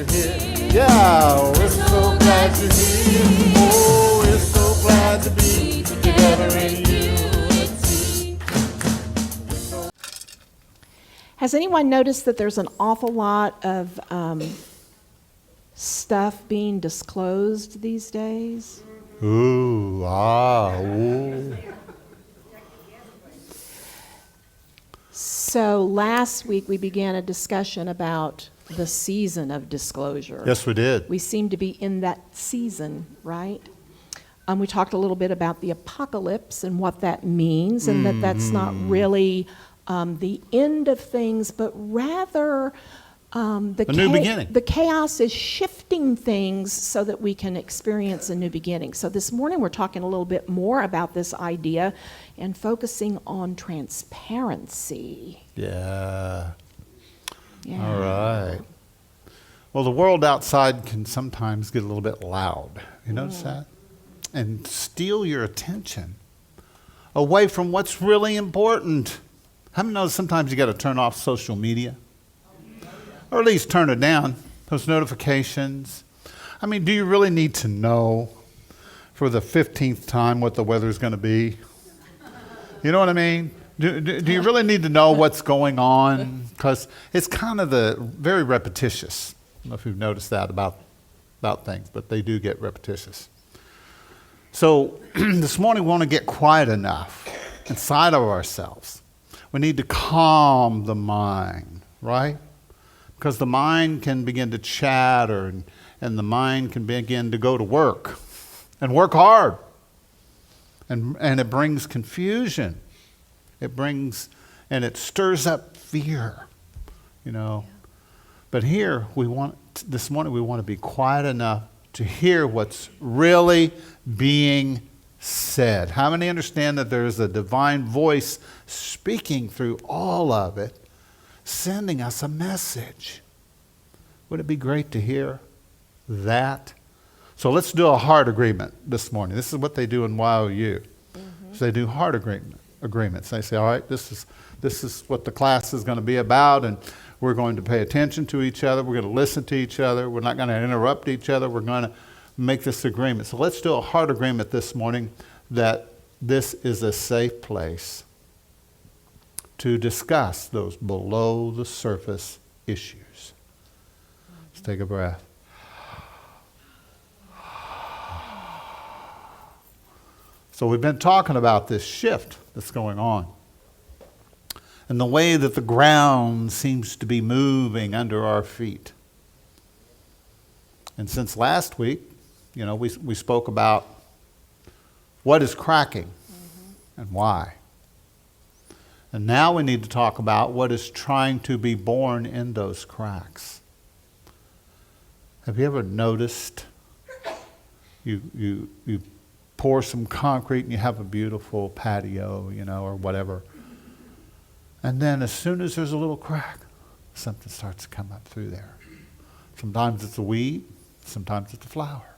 you're here. Yeah, we're so glad you're here. Oh, we're so glad to be together in unity. Has anyone noticed that there's an awful lot of stuff being disclosed these days? Ooh, ooh. So last week we began a discussion about the season of disclosure. Yes, we did. We seem to be in that season, right? We talked a little bit about the apocalypse and what that means, and that's not really the end of things, but rather a new beginning. The chaos is shifting things so that we can experience a new beginning. So this morning we're talking a little bit more about this idea and focusing on transparency. Yeah. Yeah. All right. Well, the world outside can sometimes get a little bit loud. You notice that? And steal your attention away from what's really important. How many know sometimes you got to turn off social media? Or at least turn it down, those notifications. I mean, do you really need to know for the 15th time what the weather's going to be? You know what I mean? Do you really need to know what's going on? Because it's kind of very repetitious. I don't know if you've noticed that about things, but they do get repetitious. So this morning we want to get quiet enough inside of ourselves. We need to calm the mind, right? Because the mind can begin to chatter and the mind can begin to go to work and work hard. And it brings confusion. It stirs up fear, you know. Yeah. But here, this morning we want to be quiet enough to hear what's really being said. How many understand that there is a divine voice speaking through all of it, sending us a message? Would it be great to hear that? So let's do a heart agreement this morning. This is what they do in YOU. So they do heart agreements. They say, all right, this is what the class is going to be about, and we're going to pay attention to each other. We're going to listen to each other. We're not going to interrupt each other. We're going to make this agreement. So let's do a heart agreement this morning that this is a safe place to discuss those below the surface issues. Let's take a breath. So we've been talking about this shift that's going on and the way that the ground seems to be moving under our feet. And since last week, you know, we spoke about what is cracking and why. And now we need to talk about what is trying to be born in those cracks. Have you ever noticed you pour some concrete and you have a beautiful patio, you know, or whatever. And then as soon as there's a little crack, something starts to come up through there. Sometimes it's a weed, sometimes it's a flower,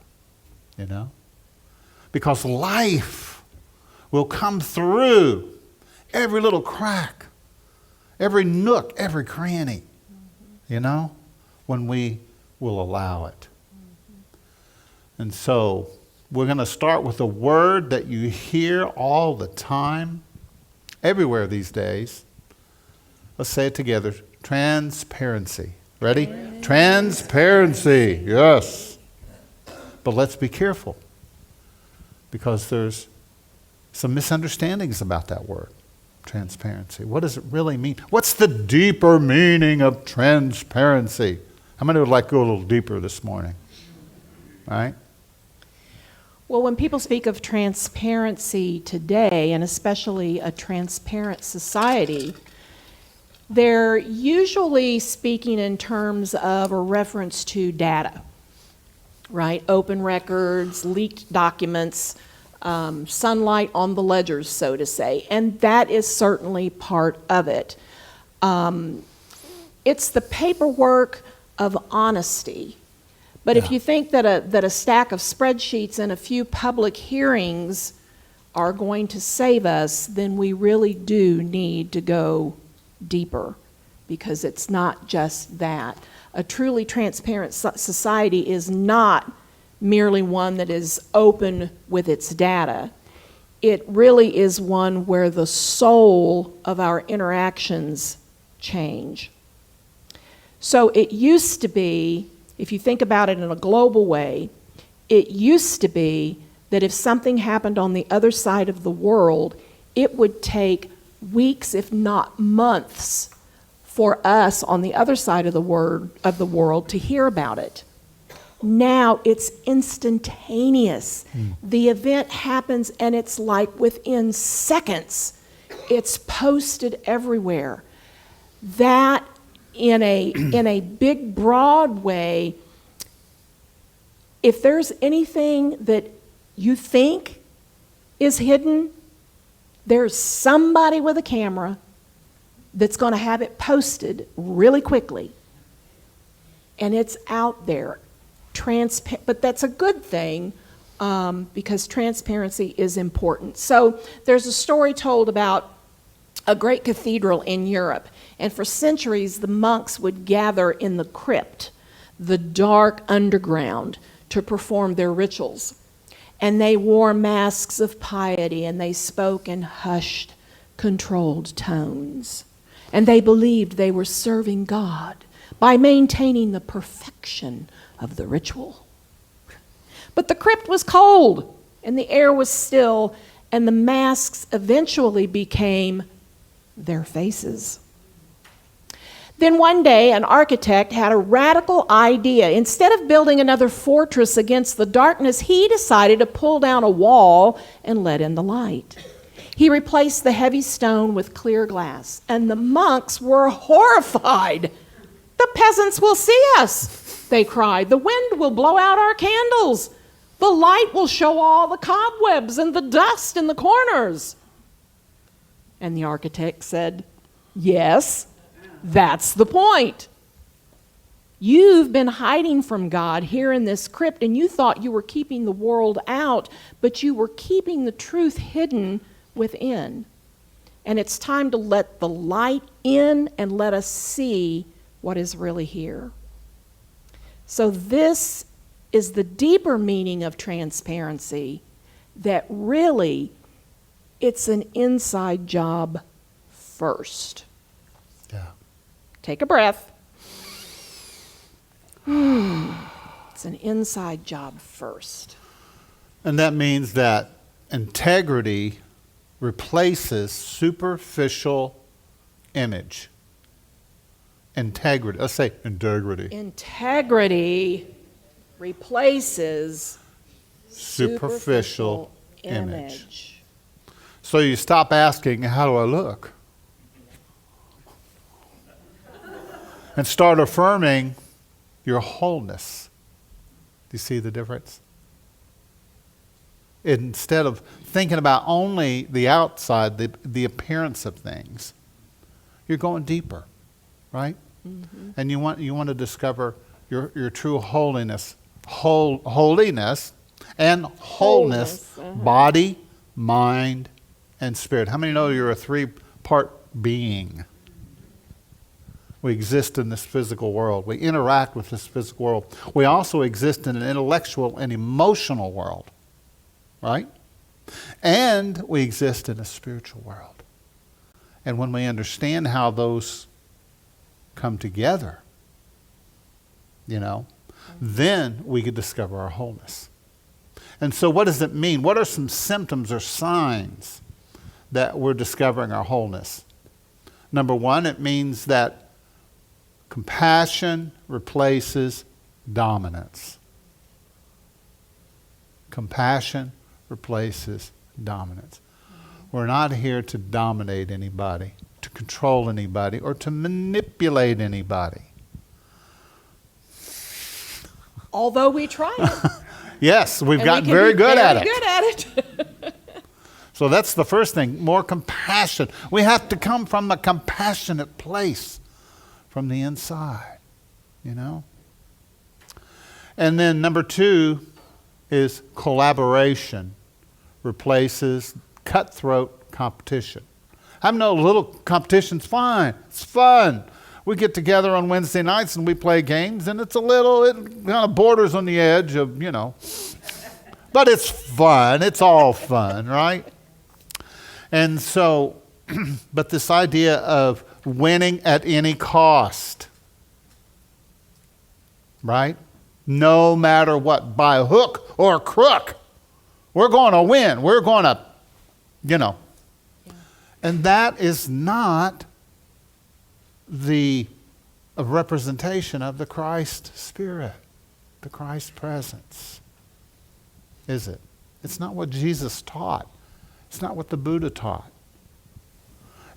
you know. Because life will come through every little crack, every nook, every cranny, you know, when we will allow it. And so we're going to start with a word that you hear all the time, everywhere these days. Let's say it together. Transparency. Ready? Transparency. Yes. But let's be careful, because there's some misunderstandings about that word, transparency. What does it really mean? What's the deeper meaning of transparency? How many would like to go a little deeper this morning? All right? Well, when people speak of transparency today, and especially a transparent society, they're usually speaking in terms of a reference to data, right? Open records, leaked documents, sunlight on the ledgers, so to say. And that is certainly part of it. It's the paperwork of honesty. But if you think that a stack of spreadsheets and a few public hearings are going to save us, then we really do need to go deeper, because it's not just that. A truly transparent society is not merely one that is open with its data. It really is one where the soul of our interactions change. So it used to be, if you think about it in a global way, it used to be that if something happened on the other side of the world, it would take weeks, if not months, for us on the other side of the world to hear about it. Now it's instantaneous. The event happens and it's like within seconds. It's posted everywhere. That in a big, broad way, if there's anything that you think is hidden, there's somebody with a camera that's going to have it posted really quickly. And it's out there. But that's a good thing because transparency is important. So there's a story told about a great cathedral in Europe. And for centuries, the monks would gather in the crypt, the dark underground, to perform their rituals. And they wore masks of piety, and they spoke in hushed, controlled tones. And they believed they were serving God by maintaining the perfection of the ritual. But the crypt was cold, and the air was still, and the masks eventually became their faces. Then one day, an architect had a radical idea. Instead of building another fortress against the darkness, he decided to pull down a wall and let in the light. He replaced the heavy stone with clear glass, and the monks were horrified. "The peasants will see us," they cried. "The wind will blow out our candles. The light will show all the cobwebs and the dust in the corners." And the architect said, "Yes, that's the point. You've been hiding from God here in this crypt, and you thought you were keeping the world out, but you were keeping the truth hidden within. And it's time to let the light in and let us see what is really here." So this is the deeper meaning of transparency, that really it's an inside job first. Yeah. Take a breath. It's an inside job first. And that means that integrity replaces superficial image. Integrity. Let's say integrity. Integrity replaces Superficial image. So you stop asking, how do I look? And start affirming your wholeness. Do you see the difference? Instead of thinking about only the outside, the appearance of things, you're going deeper, right? Mm-hmm. And you want to discover your true holiness, holiness and wholeness, body, mind, and spirit. How many know you're a three-part being? We exist in this physical world. We interact with this physical world. We also exist in an intellectual and emotional world, right? And we exist in a spiritual world. And when we understand how those come together, then we could discover our wholeness. And so what does it mean? What are some symptoms or signs that we're discovering our wholeness? Number one, it means that compassion replaces dominance. Compassion replaces dominance. We're not here to dominate anybody, to control anybody, or to manipulate anybody. Although we try it. Yes, we've gotten very good at it. Good at it. So that's the first thing, more compassion. We have to come from a compassionate place from the inside, And then number two is collaboration replaces cutthroat competition. I know a little competition's fine. It's fun. We get together on Wednesday nights and we play games, and it kind of borders on the edge of, but it's fun. It's all fun, right? And so, but this idea of winning at any cost, right? No matter what, by hook or crook, we're going to win. We're going to, Yeah. And that is not a representation of the Christ Spirit, the Christ presence, is it? It's not what Jesus taught. It's not what the Buddha taught.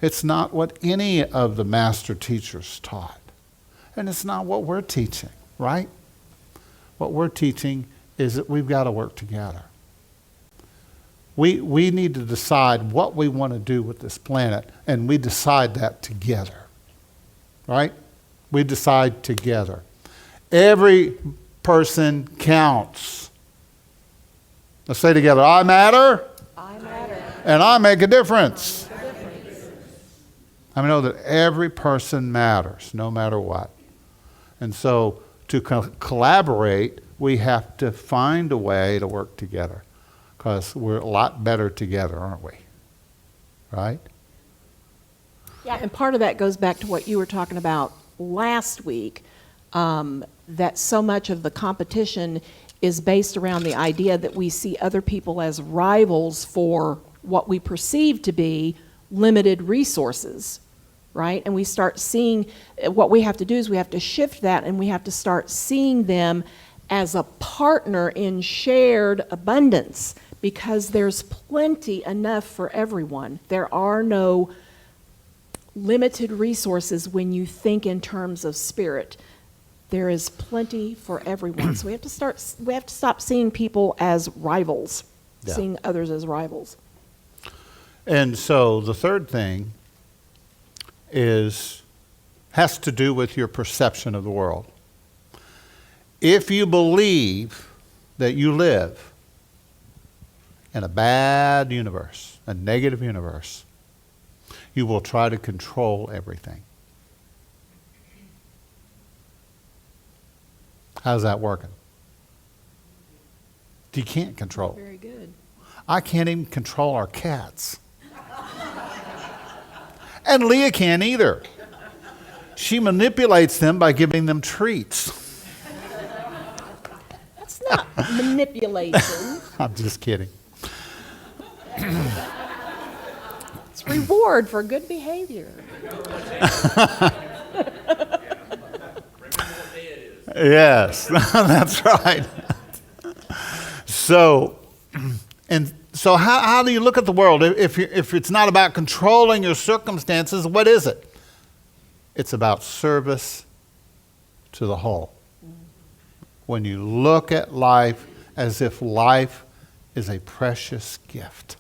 It's not what any of the master teachers taught. And it's not what we're teaching, right? What we're teaching is that we've got to work together. We need to decide what we want to do with this planet, and we decide that together. Right? We decide together. Every person counts. Let's say together, I matter. I matter. And I make a difference. I know that every person matters, no matter what. And so to collaborate, we have to find a way to work together, because we're a lot better together, aren't we? Right? Yeah, and part of that goes back to what you were talking about last week, that so much of the competition is based around the idea that we see other people as rivals for what we perceive to be limited resources, right? And we start seeing, what we have to do is we have to shift that, and we have to start seeing them as a partner in shared abundance, because there's plenty enough for everyone. There are no limited resources when you think in terms of spirit. There is plenty for everyone. So we have to stop seeing people as rivals, seeing others as rivals. And so the third thing has to do with your perception of the world. If you believe that you live in a bad universe, a negative universe, you will try to control everything. How's that working? You can't control. Very good. I can't even control our cats. And Leah can't either. She manipulates them by giving them treats. That's not manipulation. I'm just kidding. It's reward for good behavior. Yes, that's right. So how do you look at the world? If it's not about controlling your circumstances, what is it? It's about service to the whole. When you look at life as if life is a precious gift,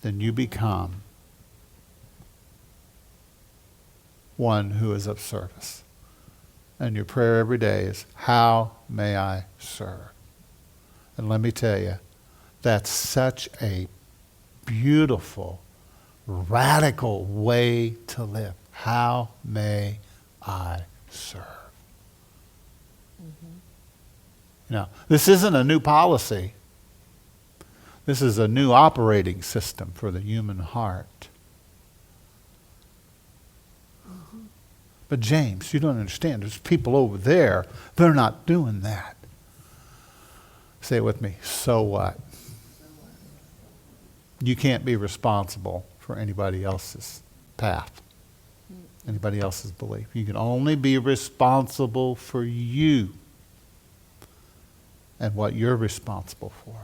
then you become one who is of service. And your prayer every day is, how may I serve? And let me tell you, that's such a beautiful, radical way to live. How may I serve? Mm-hmm. This isn't a new policy. This is a new operating system for the human heart. Mm-hmm. But James, you don't understand. There's people over there, they're not doing that. Say it with me, so what? You can't be responsible for anybody else's path, anybody else's belief. You can only be responsible for you and what you're responsible for.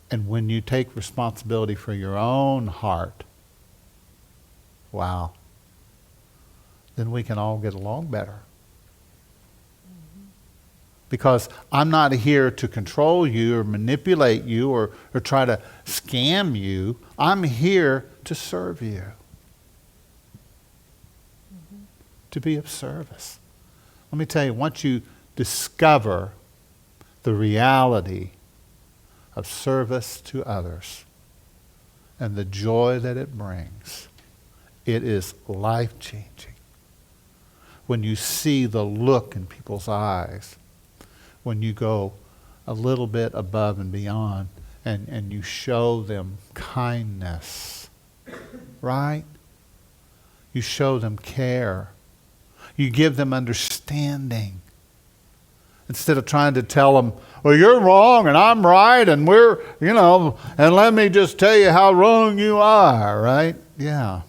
And when you take responsibility for your own heart, wow, then we can all get along better. Because I'm not here to control you or manipulate you or try to scam you. I'm here to serve you. Mm-hmm. To be of service. Let me tell you, once you discover the reality of service to others and the joy that it brings, It is life-changing. When you see the look in people's eyes, when you go a little bit above and beyond, and you show them kindness, right? You show them care. You give them understanding. Instead of trying to tell them, well, you're wrong and I'm right and we're, and let me just tell you how wrong you are, right? Yeah.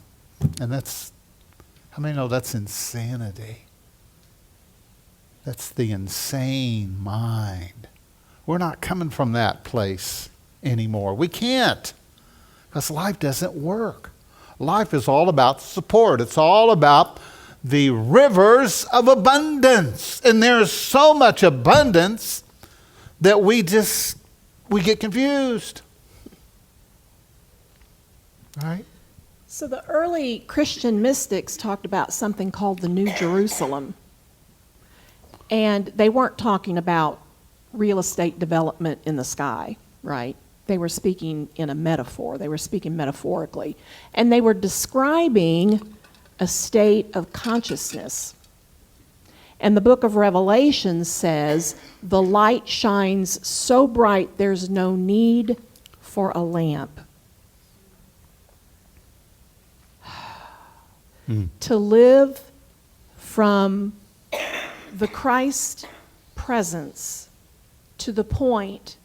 And how many know that's insanity? That's the insane mind. We're not coming from that place anymore. We can't, because life doesn't work. Life is all about support. It's all about the rivers of abundance. And there's so much abundance that we get confused. Right? So the early Christian mystics talked about something called the New Jerusalem. And they weren't talking about real estate development in the sky, right? They were speaking in a metaphor. They were speaking metaphorically. And they were describing a state of consciousness. And the book of Revelation says, the light shines so bright there's no need for a lamp. To live from the Christ presence to the point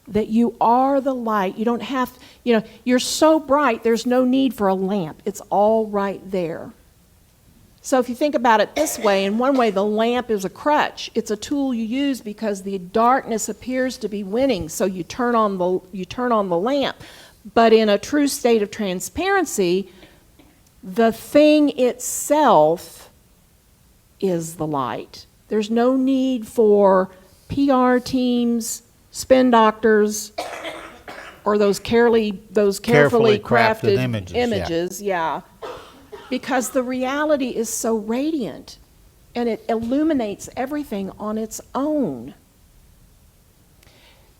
that you are the light. You don't have, you're so bright, there's no need for a lamp. It's all right there. So if you think about it this way, in one way, the lamp is a crutch. It's a tool you use because the darkness appears to be winning, so you turn on the lamp. But in a true state of transparency, the thing itself is the light. There's no need for PR teams, spin doctors, or those carefully crafted images. Yeah. Because the reality is so radiant and it illuminates everything on its own.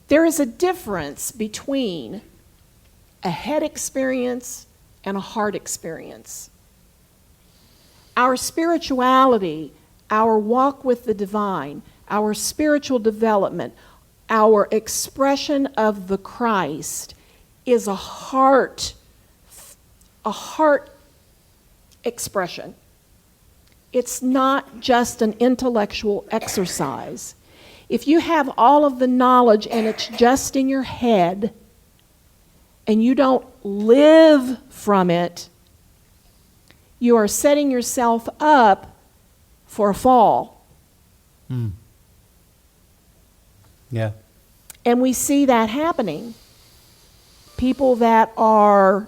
There is a difference between a head experience and a heart experience. Our spirituality, our walk with the divine, our spiritual development, our expression of the Christ is a heart expression. It's not just an intellectual exercise. If you have all of the knowledge and it's just in your head and you don't live from it, you are setting yourself up for a fall. Yeah. And we see that happening. People that are,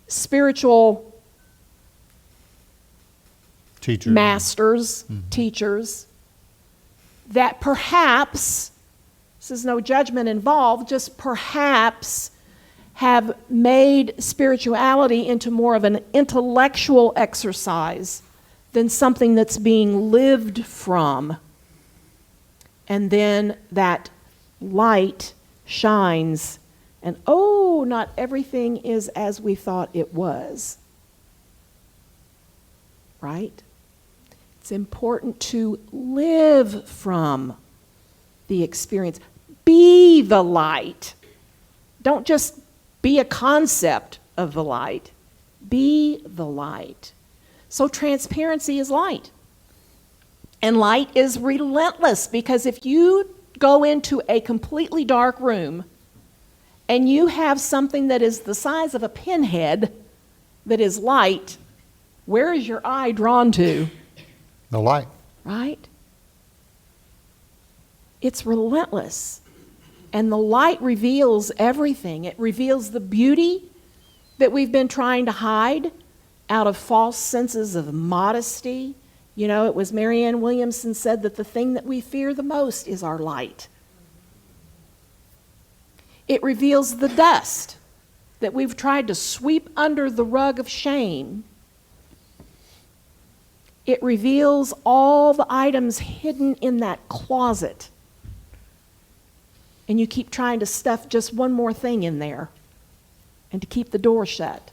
spiritual Teachers. masters, teachers, that perhaps, this is no judgment involved, just perhaps have made spirituality into more of an intellectual exercise than something that's being lived from. And then that light shines, and not everything is as we thought it was. Right? It's important to live from the experience. Be the light. Don't just be a concept of the light. Be the light. So transparency is light. And light is relentless, because if you go into a completely dark room and you have something that is the size of a pinhead that is light, where is your eye drawn to? The light. Right? It's relentless. And the light reveals everything. It reveals the beauty that we've been trying to hide out of false senses of modesty. It was Marianne Williamson said that the thing that we fear the most is our light. It reveals the dust that we've tried to sweep under the rug of shame. It reveals all the items hidden in that closet. And you keep trying to stuff just one more thing in there. and to keep the door shut.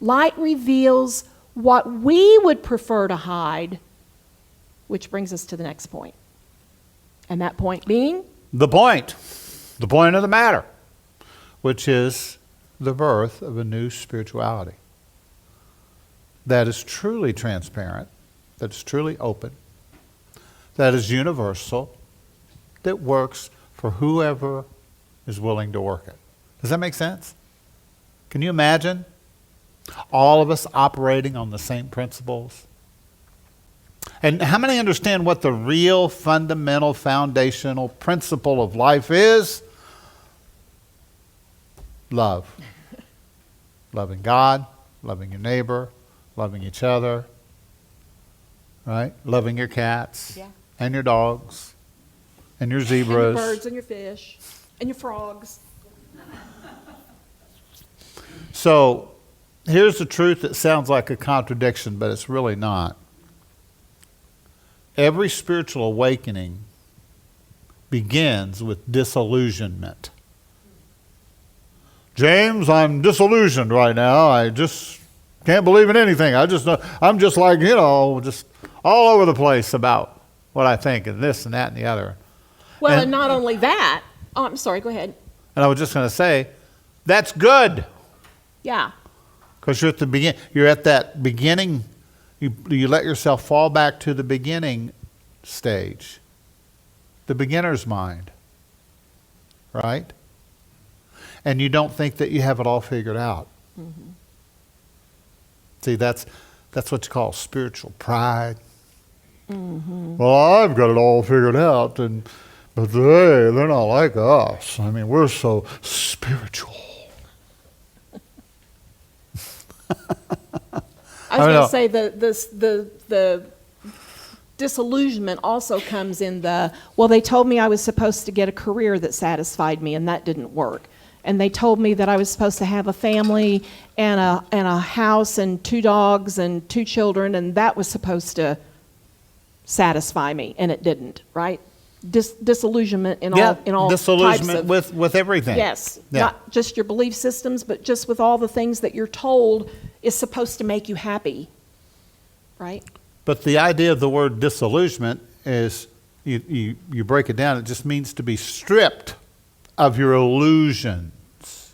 Light reveals what we would prefer to hide, which brings us to the next point. And that point being? The point of the matter, which is the birth of a new spirituality that is truly transparent, that is truly open, that is universal, that works for whoever is willing to work it. Does that make sense? Can you imagine all of us operating on the same principles? And how many understand what the real fundamental foundational principle of life is? Love. Loving God, loving your neighbor, loving each other, right? Loving your cats and your dogs and your zebras. And your birds and your fish and your frogs. So here's the truth that sounds like a contradiction, but it's really not. Every spiritual awakening begins with disillusionment. James, I'm disillusioned right now. I just can't believe in anything. I'm just like, just all over the place about what I think and this and that and the other. Well, and not only that. Oh, I'm sorry, go ahead. And I was just going to say, that's good. Yeah. Because you're at that beginning. You let yourself fall back to the beginning stage, the beginner's mind, right? And you don't think that you have it all figured out. Mm-hmm. See, that's what you call spiritual pride. Mm-hmm. Well, I've got it all figured out, but they're not like us. I mean, we're so spiritual. I was going to say the disillusionment also comes in they told me I was supposed to get a career that satisfied me, and that didn't work. And they told me that I was supposed to have a family and a house and 2 dogs and 2 children, and that was supposed to satisfy me, and it didn't, right? Disillusionment in all disillusionment types of, with everything. Yes, yeah. Not just your belief systems, but just with all the things that you're told is supposed to make you happy, right? But the idea of the word disillusionment is, you break it down, it just means to be stripped of your illusions,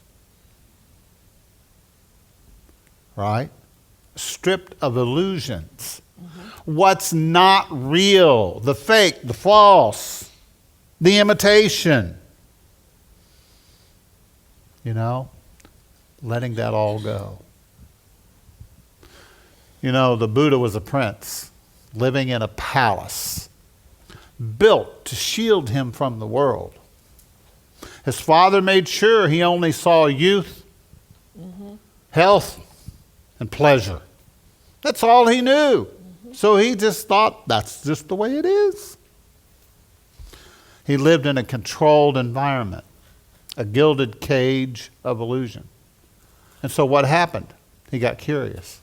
right? Stripped of illusions. Mm-hmm. What's not real, the fake, the false, the imitation. Letting that all go. The Buddha was a prince living in a palace built to shield him from the world. His father made sure he only saw youth, health, and pleasure. That's all he knew. So he just thought that's just the way it is. He lived in a controlled environment, a gilded cage of illusion. And so what happened? He got curious.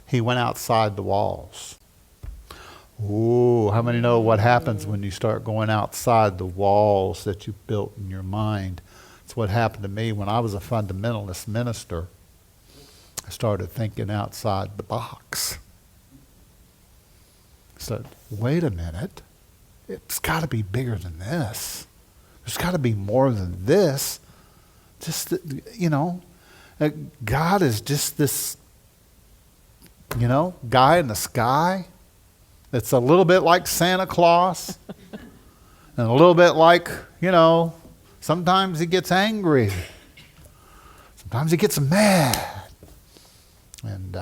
He went outside the walls. Ooh, how many know what happens when you start going outside the walls that you built in your mind? It's what happened to me when I was a fundamentalist minister. I started thinking outside the box. I said, wait a minute. It's got to be bigger than this. There's got to be more than this. God is just this, guy in the sky. It's a little bit like Santa Claus, and a little bit like, sometimes he gets angry. Sometimes he gets mad. And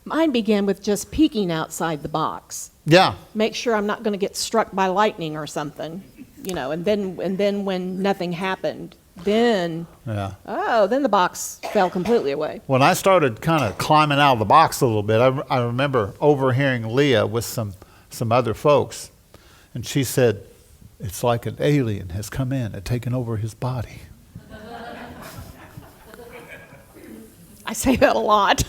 mine began with just peeking outside the box. Yeah. Make sure I'm not going to get struck by lightning or something, and then when nothing happened, then the box fell completely away. When I started kind of climbing out of the box a little bit, I remember overhearing Leah with some other folks, and she said, it's like an alien has come in and taken over his body. I say that a lot.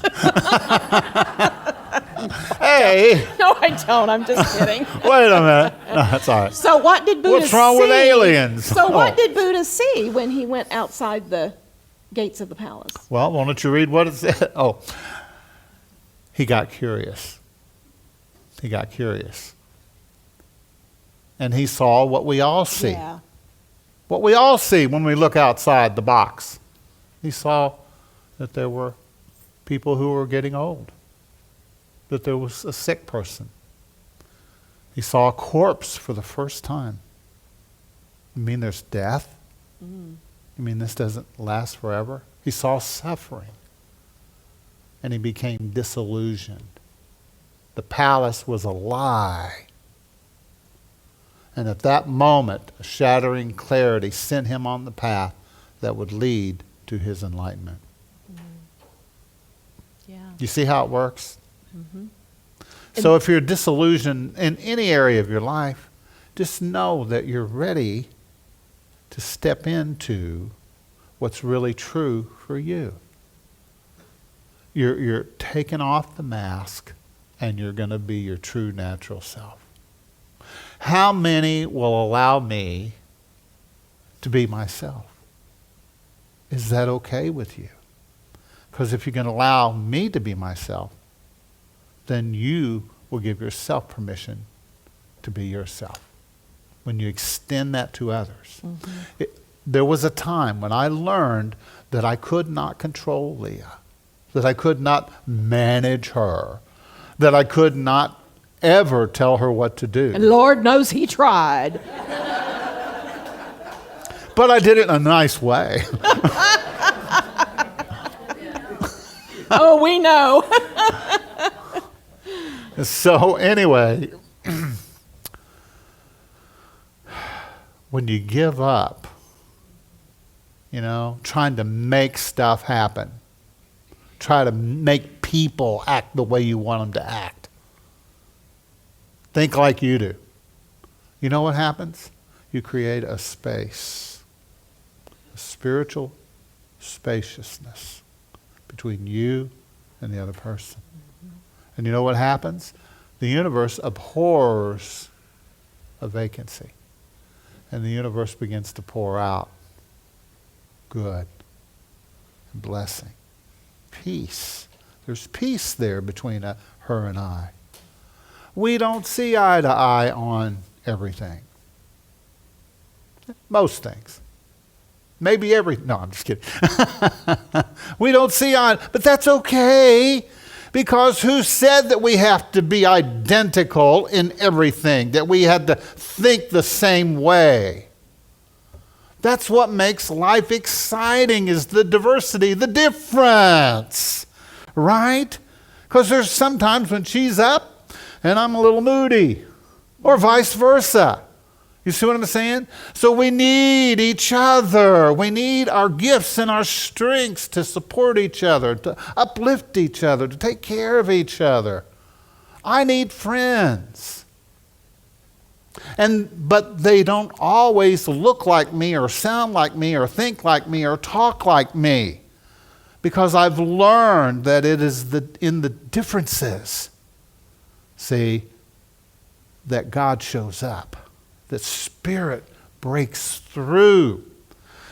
Hey! No, I don't. I'm just kidding. Wait a minute. No, that's all right. So what did Buddha see? What's wrong with aliens? So what did Buddha see when he went outside the gates of the palace. Well, why don't you read what it said? Oh, he got curious. He got curious. And he saw what we all see. Yeah. What we all see when we look outside the box. He saw that there were people who were getting old, that there was a sick person. He saw a corpse for the first time. You mean there's death? You mean this doesn't last forever? He saw suffering, and he became disillusioned. The palace was a lie. And at that moment, a shattering clarity sent him on the path that would lead to his enlightenment. Yeah. You see how it works? So if you're disillusioned in any area of your life, just know that you're ready to step into what's really true for you. You're taking off the mask, and you're going to be your true natural self. How many will allow me to be myself? Is that okay with you? Because if you're going to allow me to be myself, then you will give yourself permission to be yourself. When you extend that to others. There was a time when I learned that I could not control Leah, that I could not manage her, that I could not ever tell her what to do. And Lord knows he tried. But I did it in a nice way. Oh, we know. So anyway, when you give up, trying to make stuff happen, try to make people act the way you want them to act, think like you do. You know what happens? You create a space, a spiritual spaciousness between you and the other person. And you know what happens? The universe abhors a vacancy. And the universe begins to pour out good and blessing. Peace. There's peace there between her and I. We don't see eye to eye on everything. Most things. Maybe no, I'm just kidding. We don't see eye, but that's okay. Because who said that we have to be identical in everything, that we had to think the same way? That's what makes life exciting, is the diversity, the difference, right? Because there's sometimes when she's up and I'm a little moody, or vice versa. You see what I'm saying? So we need each other. We need our gifts and our strengths to support each other, to uplift each other, to take care of each other. I need friends. But they don't always look like me or sound like me or think like me or talk like me. Because I've learned that it is in the differences, see, that God shows up. That Spirit breaks through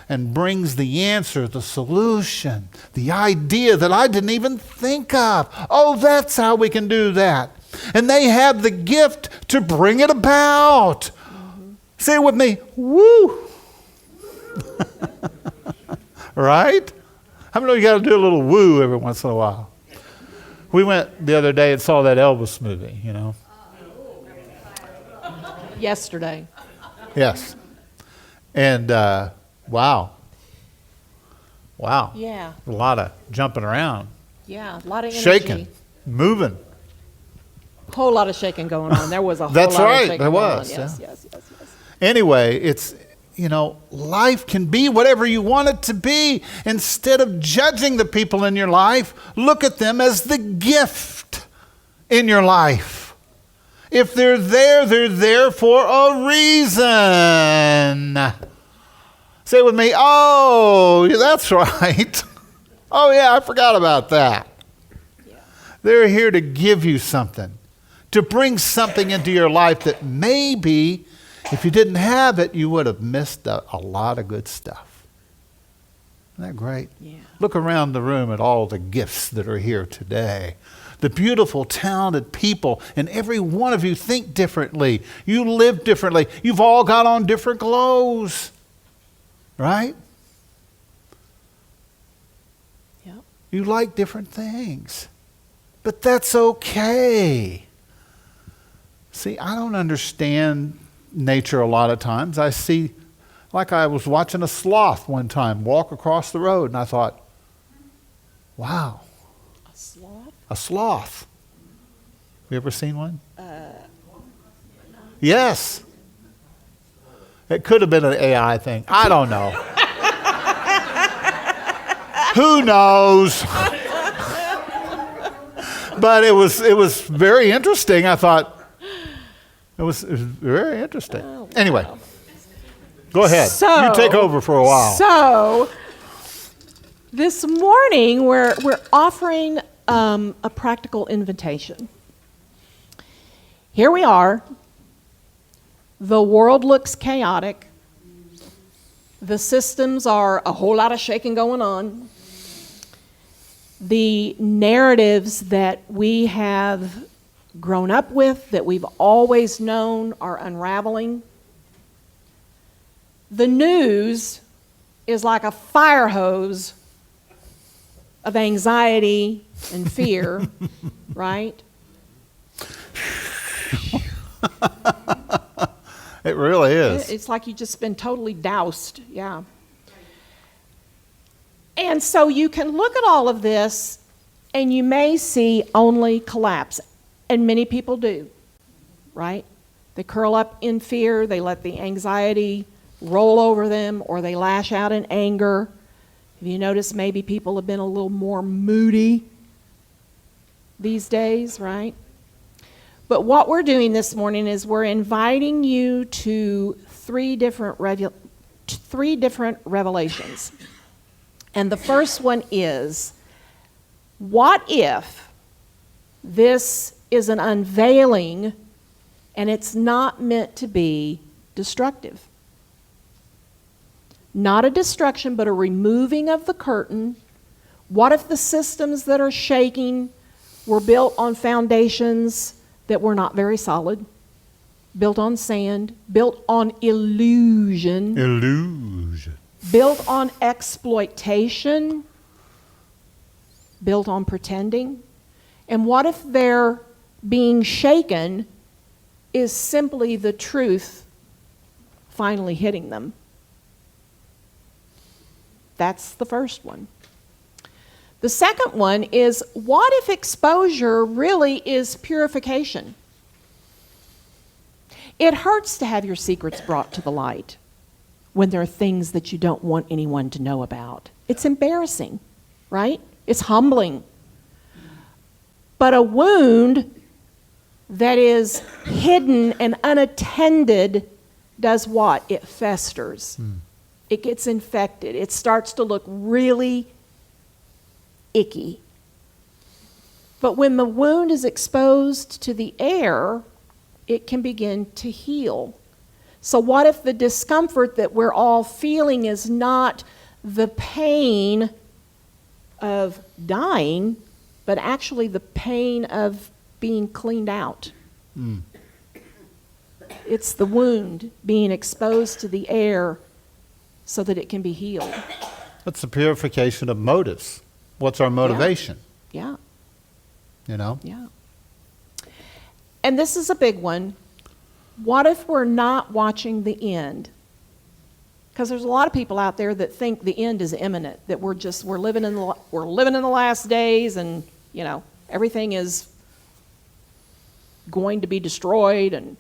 and brings the answer, the solution, the idea that I didn't even think of. Oh, that's how we can do that. And they have the gift to bring it about. Say it with me, woo! Right? How many of you got to do a little woo every once in a while? We went the other day and saw that Elvis movie, Yesterday. Yes. And wow. Yeah. A lot of jumping around. Yeah. A lot of energy. Shaking. Moving. Whole lot of shaking going on. There was a whole That's lot right, of shaking there going on. was, Yes, yeah. yes. Anyway, it's, life can be whatever you want it to be. Instead of judging the people in your life, look at them as the gift in your life. If they're there for a reason. Say it with me, oh, that's right. Oh, yeah, I forgot about that. Yeah. They're here to give you something, to bring something into your life that maybe, if you didn't have it, you would have missed a lot of good stuff. Isn't that great? Yeah. Look around the room at all the gifts that are here today. The beautiful, talented people, and every one of you think differently. You live differently. You've all got on different clothes, right? Yep. You like different things, but that's okay. See, I don't understand nature a lot of times. I see, like I was watching a sloth one time walk across the road, and I thought, wow. A sloth? A sloth. You ever seen one? Yes. It could have been an AI thing. I don't know. Who knows? But it was very interesting. I thought it was very interesting. Oh, wow. Anyway, go ahead. So, you take over for a while. So, this morning we're offering a practical invitation. Here we are. The world looks chaotic. The systems are a whole lot of shaking going on. The narratives that we have grown up with, that we've always known, are unraveling. The news is like a fire hose of anxiety and fear, right? It really is. It's like you've just been totally doused, yeah. And so you can look at all of this and you may see only collapse. And many people do, right? They curl up in fear, they let the anxiety roll over them, or they lash out in anger. Have you noticed maybe people have been a little more moody these days, right? But what we're doing this morning is we're inviting you to three different revelations. And the first one is, what if this is an unveiling and it's not meant to be destructive? Not a destruction, but a removing of the curtain. What if the systems that are shaking were built on foundations that were not very solid, built on sand, built on illusion, built on exploitation, built on pretending? And what if their being shaken is simply the truth finally hitting them? That's the first one. The second one is, what if exposure really is purification? It hurts to have your secrets brought to the light when there are things that you don't want anyone to know about. It's embarrassing, right? It's humbling. But a wound that is hidden and unattended does what? It festers. It gets infected. It starts to look really icky. But when the wound is exposed to the air, it can begin to heal. So what if the discomfort that we're all feeling is not the pain of dying, but actually the pain of being cleaned out? It's the wound being exposed to the air so that it can be healed. That's the purification of motives. What's our motivation? Yeah. You know? Yeah. And this is a big one. What if we're not watching the end? Because there's a lot of people out there that think the end is imminent, that we're living in the last days, and everything is going to be destroyed. And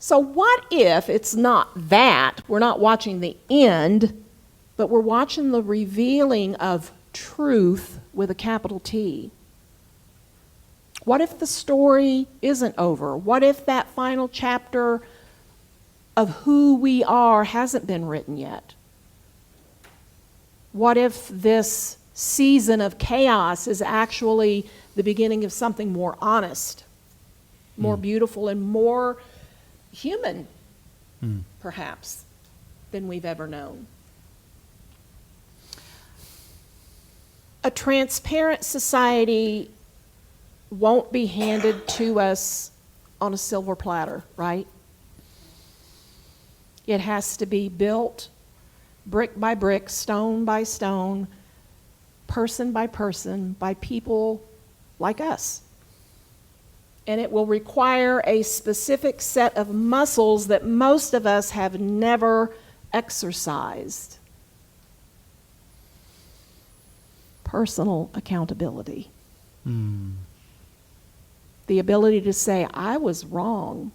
so what if it's not that? We're not watching the end, but we're watching the revealing of truth with a capital T. What if the story isn't over? What if that final chapter of who we are hasn't been written yet? What if this season of chaos is actually the beginning of something more honest, more beautiful, and more human, perhaps, than we've ever known? A transparent society won't be handed to us on a silver platter, right? It has to be built brick by brick, stone by stone, person by person, by people like us. And it will require a specific set of muscles that most of us have never exercised. Personal accountability. The ability to say, I was wrong,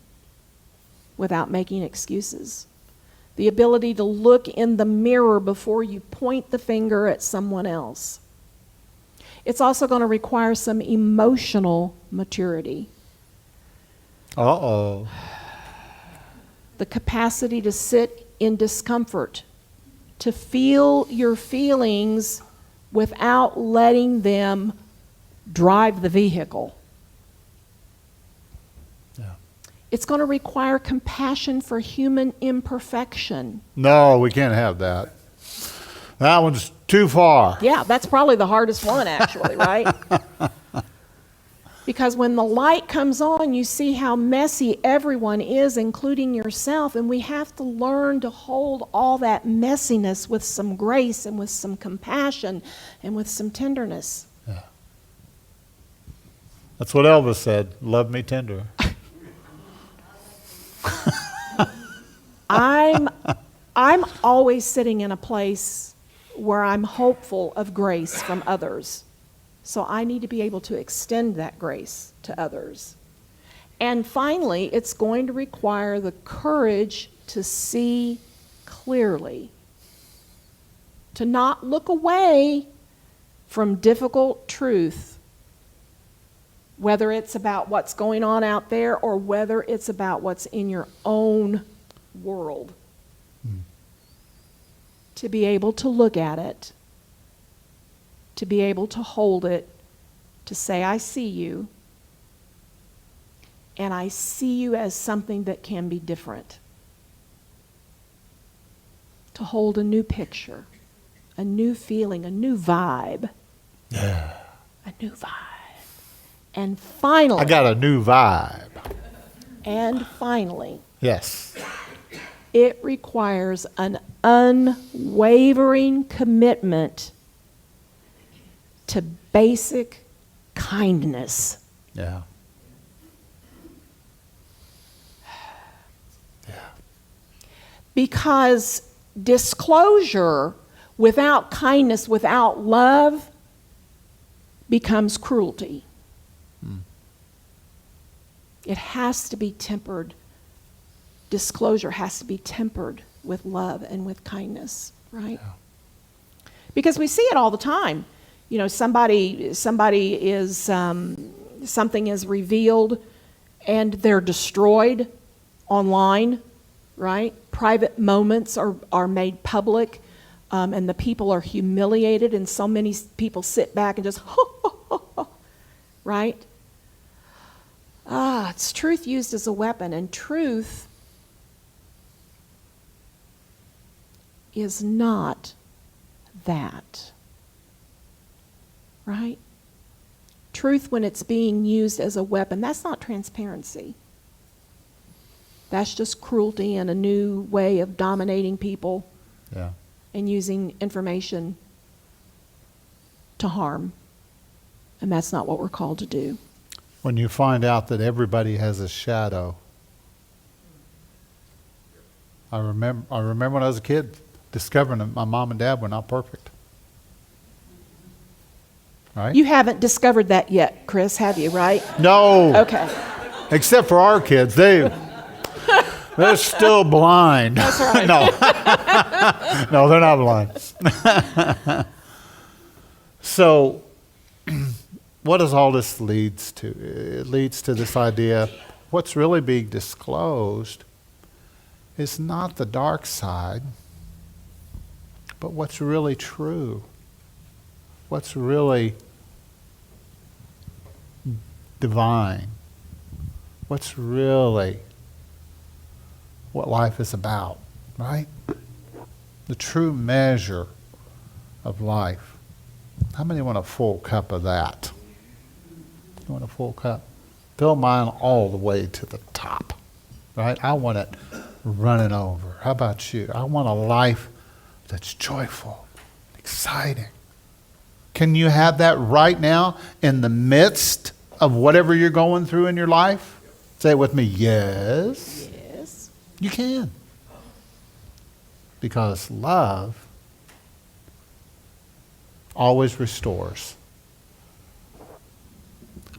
without making excuses. The ability to look in the mirror before you point the finger at someone else. It's also going to require some emotional maturity. Uh-oh. The capacity to sit in discomfort, to feel your feelings without letting them drive the vehicle. Yeah. It's going to require compassion for human imperfection. No, we can't have that. That one's too far. Yeah, that's probably the hardest one, actually, right? Because when the light comes on, you see how messy everyone is, including yourself, and we have to learn to hold all that messiness with some grace and with some compassion and with some tenderness. Yeah. That's what Elvis said, love me tender. I'm always sitting in a place where I'm hopeful of grace from others. So I need to be able to extend that grace to others. And finally, it's going to require the courage to see clearly, to not look away from difficult truth, whether it's about what's going on out there or whether it's about what's in your own world. To be able to look at it, to be able to hold it, to say, I see you, and I see you as something that can be different. To hold a new picture, a new feeling, a new vibe. Yeah. A new vibe. And finally... I got a new vibe. And finally... Yes. It requires an unwavering commitment to basic kindness. Yeah. Yeah. Because disclosure without kindness, without love, becomes cruelty. It has to be tempered. Disclosure has to be tempered with love and with kindness, right? Yeah. Because we see it all the time. You know, somebody is, something is revealed and they're destroyed online, right? Private moments are made public, and the people are humiliated, and so many people sit back and just, right? It's truth used as a weapon, and truth is not that, right? Truth, when it's being used as a weapon, that's not transparency. That's just cruelty and a new way of dominating people. Yeah. And using information to harm. And that's not what we're called to do. When you find out that everybody has a shadow. I remember when I was a kid discovering that my mom and dad were not perfect. Right? You haven't discovered that yet, Chris, have you, right? No. Okay. Except for our kids. They're still blind. That's right. No. No, they're not blind. So, what does all this leads to? It leads to this idea, what's really being disclosed is not the dark side, but what's really true. What's really divine. What's really what life is about, right? The true measure of life. How many want a full cup of that? You want a full cup? Fill mine all the way to the top, right? I want it running over. How about you? I want a life that's joyful, exciting. Can you have that right now in the midst of whatever you're going through in your life? Say it with me. Yes. Yes. You can. Because love always restores.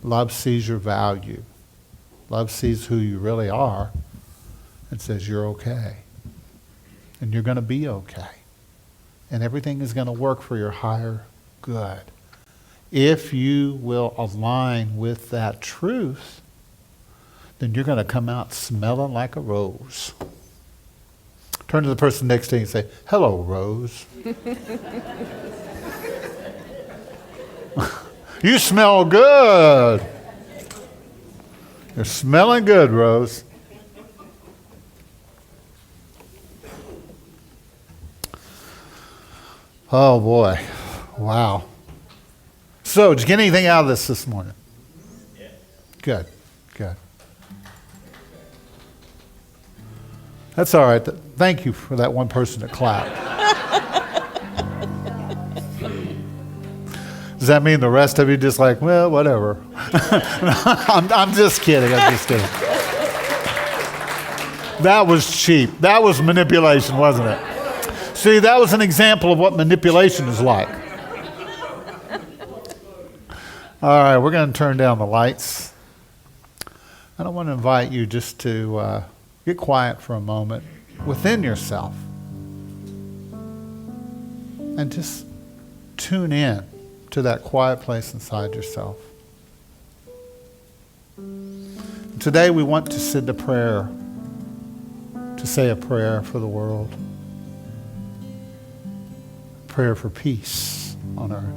Love sees your value. Love sees who you really are and says you're okay. And you're going to be okay. And everything is going to work for your higher good. If you will align with that truth, then you're going to come out smelling like a rose. Turn to the person next to you and say, hello, Rose. You smell good. You're smelling good, Rose. Oh, boy. Wow. So, did you get anything out of this morning? Yeah. Good. Good. That's all right. Thank you for that one person that clapped. Does that mean the rest of you just like, well, whatever? I'm just kidding. I'm just kidding. That was cheap. That was manipulation, wasn't it? See, that was an example of what manipulation is like. All right, we're going to turn down the lights. I want to invite you just to get quiet for a moment within yourself and just tune in to that quiet place inside yourself. Today we want to say a prayer for the world. Prayer for peace on earth.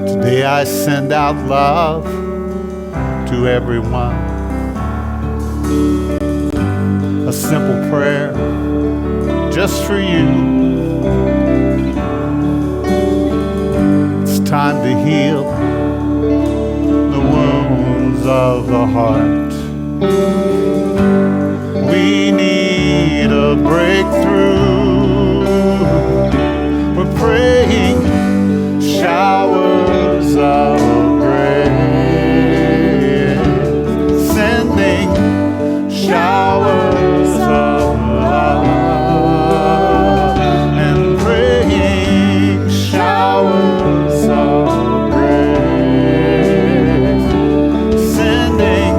Today I send out love to everyone. A simple prayer just for you. It's time to heal the wounds of the heart. We need a breakthrough. We're praying showers of grace, sending showers of love, and praying showers of grace, sending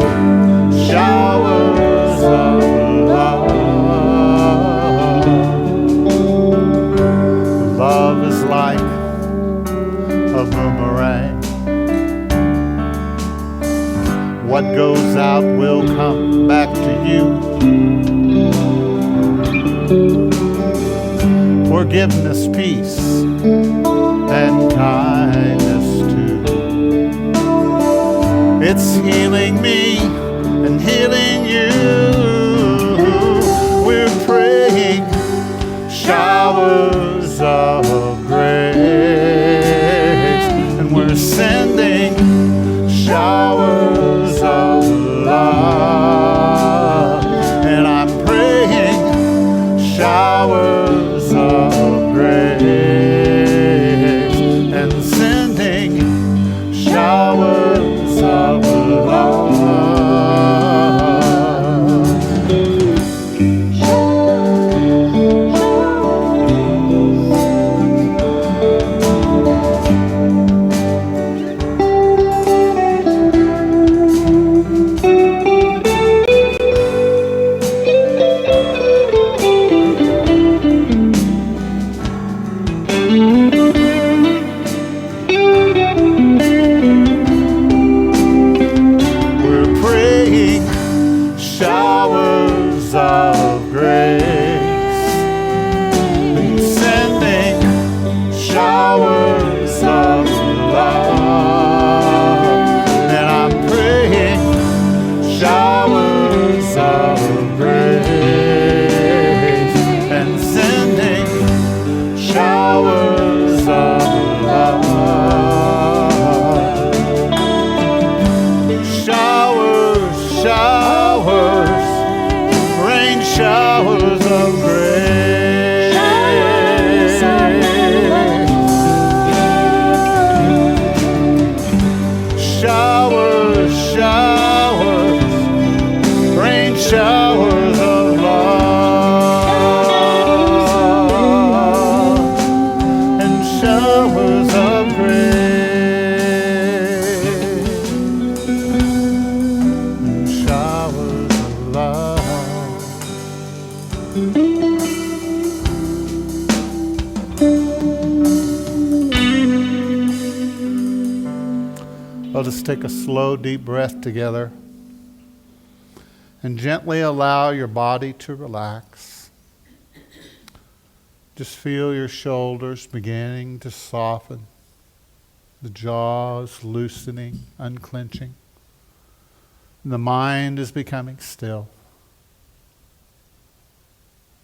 showers of love. Love is like a boomerang. What goes out will come back to you. Forgiveness, peace, and kindness too. It's healing me and healing you. We're praying showers of grace, and we're sending showers of love, and I'm praying showers of grace, and sending showers of love. showers, showers, rain showers of love and showers of grace and showers of love. Let us take a slow, deep breath together and gently allow your body to relax. Just feel your shoulders beginning to soften, the jaws loosening, unclenching, and the mind is becoming still.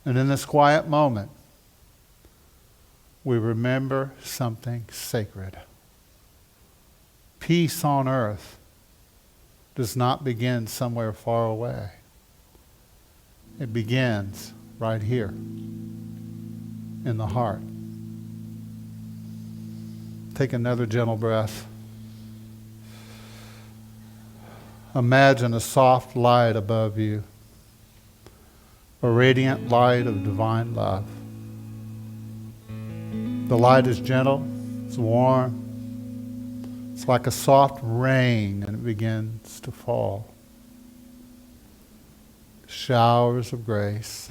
And in this quiet moment, we remember something sacred. Peace on earth does not begin somewhere far away. It begins right here in the heart. Take another gentle breath. Imagine a soft light above you, a radiant light of divine love. The light is gentle, it's warm, it's like a soft rain, and it begins to fall. Showers of grace,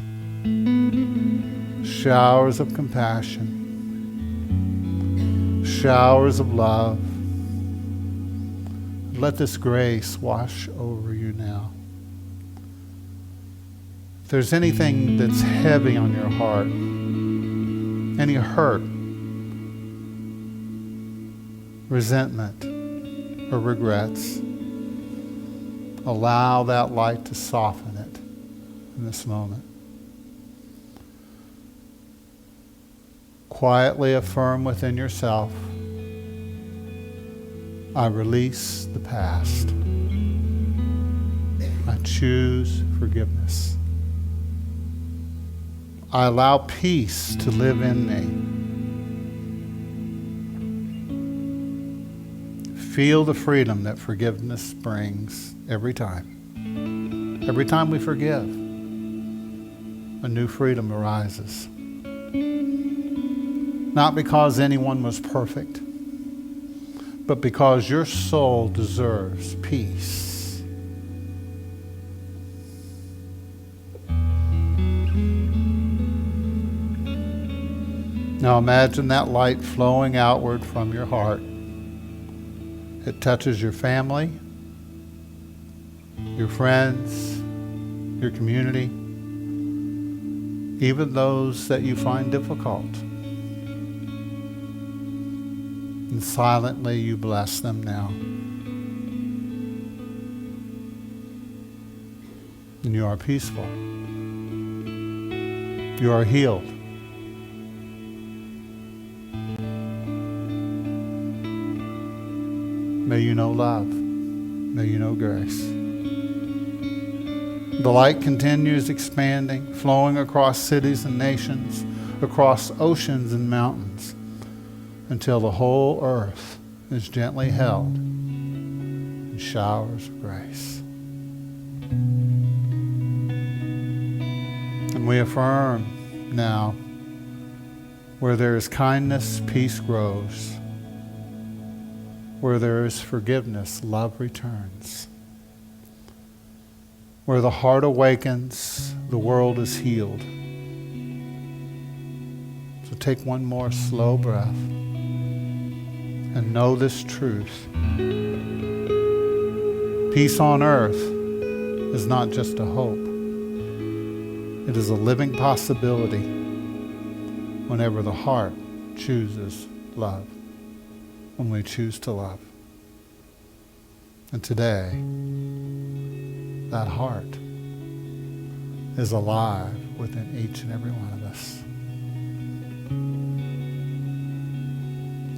showers of compassion, showers of love. Let this grace wash over you now. If there's anything that's heavy on your heart, any hurt, resentment, or regrets, allow that light to soften it in this moment. Quietly affirm within yourself, I release the past. I choose forgiveness. I allow peace to live in me. Feel the freedom that forgiveness brings every time. Every time we forgive, a new freedom arises. Not because anyone was perfect, but because your soul deserves peace. Now imagine that light flowing outward from your heart. It touches your family, your friends, your community, even those that you find difficult. And silently you bless them now. And you are peaceful. You are healed. May you know love. May you know grace. The light continues expanding, flowing across cities and nations, across oceans and mountains, until the whole earth is gently held in showers of grace. And we affirm now, where there is kindness, peace grows. Where there is forgiveness, love returns. Where the heart awakens, the world is healed. So take one more slow breath and know this truth. Peace on earth is not just a hope. It is a living possibility whenever the heart chooses love. When we choose to love. And today, that heart is alive within each and every one of us.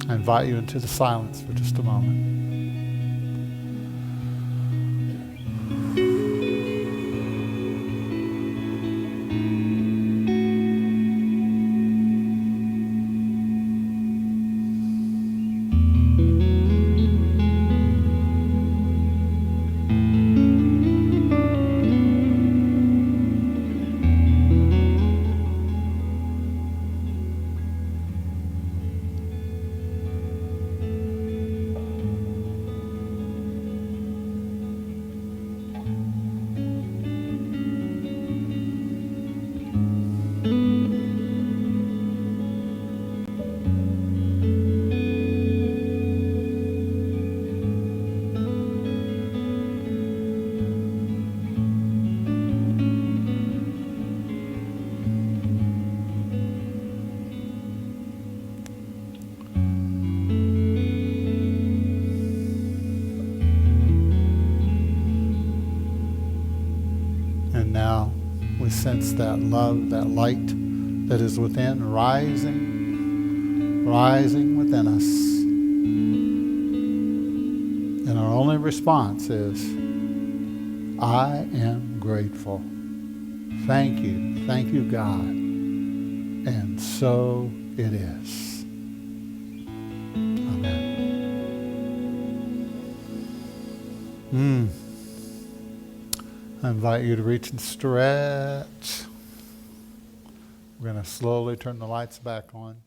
I invite you into the silence for just a moment. We sense that love, that light that is within, rising within us. And our only response is, I am grateful. Thank you, God. And so it is. Amen. I invite you to reach and stretch. We're going to slowly turn the lights back on.